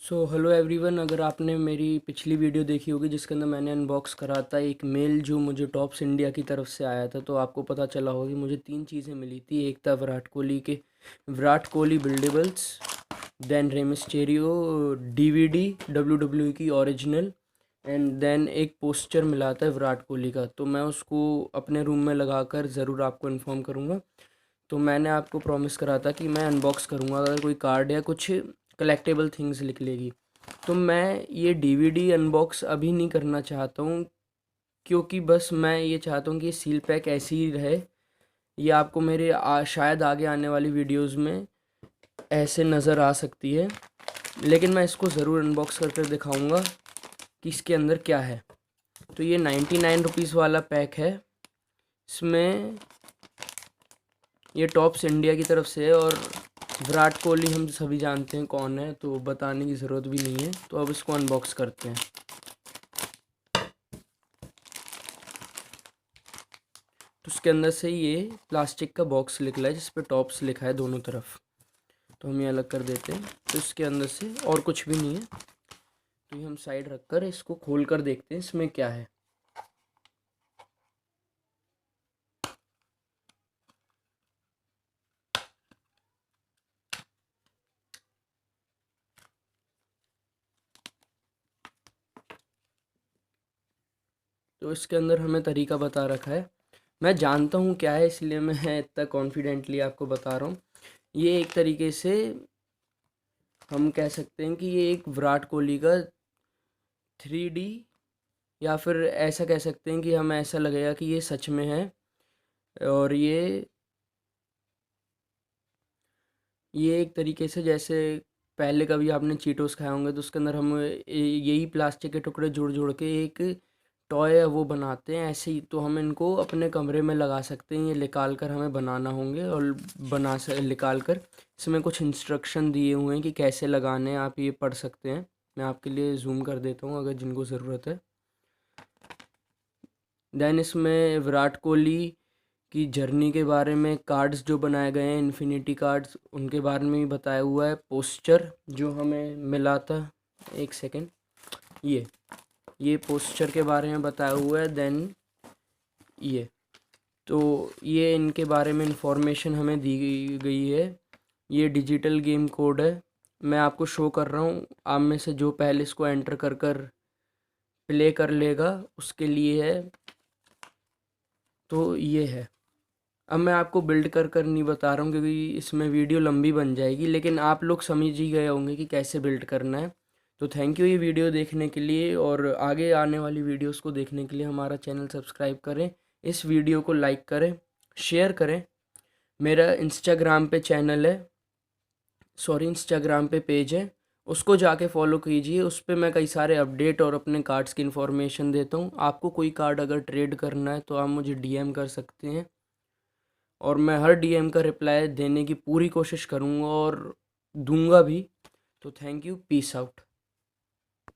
Hello everyone, अगर आपने मेरी पिछली वीडियो देखी होगी जिसके अंदर मैंने अनबॉक्स करा था एक मेल जो मुझे टॉप्स इंडिया की तरफ से आया था, तो आपको पता चला होगा कि मुझे तीन चीज़ें मिली थी। एक था विराट कोहली बिल्डेबल्स, देन रेमिस्टेरियो डीवीडी डब्ल्यू की ओरिजिनल, एंड देन एक पोस्टर मिला था विराट कोहली का। तो मैं उसको अपने रूम में लगाकर ज़रूर आपको इन्फॉर्म करूँगा। तो मैंने आपको प्रॉमिस करा था कि मैं अनबॉक्स करूँगा अगर कोई कार्ड या कुछ कलेक्टेबल थिंग्स निकलेगी। तो मैं ये डीवीडी अनबॉक्स अभी नहीं करना चाहता हूँ, क्योंकि बस मैं ये चाहता हूँ कि सील पैक ऐसी ही रहे। ये आपको मेरे शायद आगे आने वाली वीडियोस में ऐसे नज़र आ सकती है, लेकिन मैं इसको ज़रूर अनबॉक्स करके दिखाऊंगा कि इसके अंदर क्या है। तो ये 99 रुपीज़ वाला पैक है। इसमें ये टॉप्स इंडिया की तरफ से है और विराट कोहली हम सभी जानते हैं कौन है, तो बताने की ज़रूरत भी नहीं है। तो अब इसको अनबॉक्स करते हैं। तो उसके अंदर से ये प्लास्टिक का बॉक्स निकला है जिस पे टॉप्स लिखा है दोनों तरफ। तो हम ये अलग कर देते हैं। तो इसके अंदर से और कुछ भी नहीं है, तो ये हम साइड रखकर इसको खोल कर देखते हैं इसमें क्या है। तो इसके अंदर हमें तरीका बता रखा है। मैं जानता हूँ क्या है, इसलिए मैं इतना कॉन्फिडेंटली आपको बता रहा हूँ। ये एक तरीके से हम कह सकते हैं कि ये एक विराट कोहली का 3D, या फिर ऐसा कह सकते हैं कि हमें ऐसा लगेगा कि ये सच में है। और ये एक तरीके से जैसे पहले कभी आपने चीटोस खाए होंगे तो उसके अंदर हम यही प्लास्टिक के टुकड़े जोड़ जोड़ के एक टॉय है वो बनाते हैं, ऐसे ही तो हम इनको अपने कमरे में लगा सकते हैं। ये निकाल कर हमें बनाना होंगे और निकाल कर इसमें कुछ इंस्ट्रक्शन दिए हुए हैं कि कैसे लगाने हैं, आप ये पढ़ सकते हैं। मैं आपके लिए जूम कर देता हूँ अगर जिनको ज़रूरत है। देन इसमें विराट कोहली की जर्नी के बारे में कार्ड्स जो बनाए गए हैं, इन्फिनिटी कार्ड्स, उनके बारे में भी बताया हुआ है। पोस्टर जो हमें मिला था, एक सेकेंड, ये पोस्टर के बारे में बताया हुआ है। देन ये तो ये इनके बारे में इंफॉर्मेशन हमें दी गई है। ये डिजिटल गेम कोड है, मैं आपको शो कर रहा हूँ। आप में से जो पहले इसको एंटर कर कर प्ले कर लेगा उसके लिए है। तो ये है। अब मैं आपको बिल्ड कर कर नहीं बता रहा हूँ क्योंकि इसमें वीडियो लंबी बन जाएगी, लेकिन आप लोग समझ ही गए होंगे कि कैसे बिल्ड करना है। तो थैंक यू ये वीडियो देखने के लिए, और आगे आने वाली वीडियोस को देखने के लिए हमारा चैनल सब्सक्राइब करें, इस वीडियो को लाइक करें, शेयर करें। मेरा इंस्टाग्राम पे चैनल है, सॉरी इंस्टाग्राम पे पेज है, उसको जाके फॉलो कीजिए। उस पर मैं कई सारे अपडेट और अपने कार्ड्स की इन्फॉर्मेशन देता हूँ। आपको कोई कार्ड अगर ट्रेड करना है तो आप मुझे डीएम कर सकते हैं, और मैं हर डीएम का रिप्लाई देने की पूरी कोशिश करूँगा और दूंगा भी। तो थैंक यू, पीस आउट।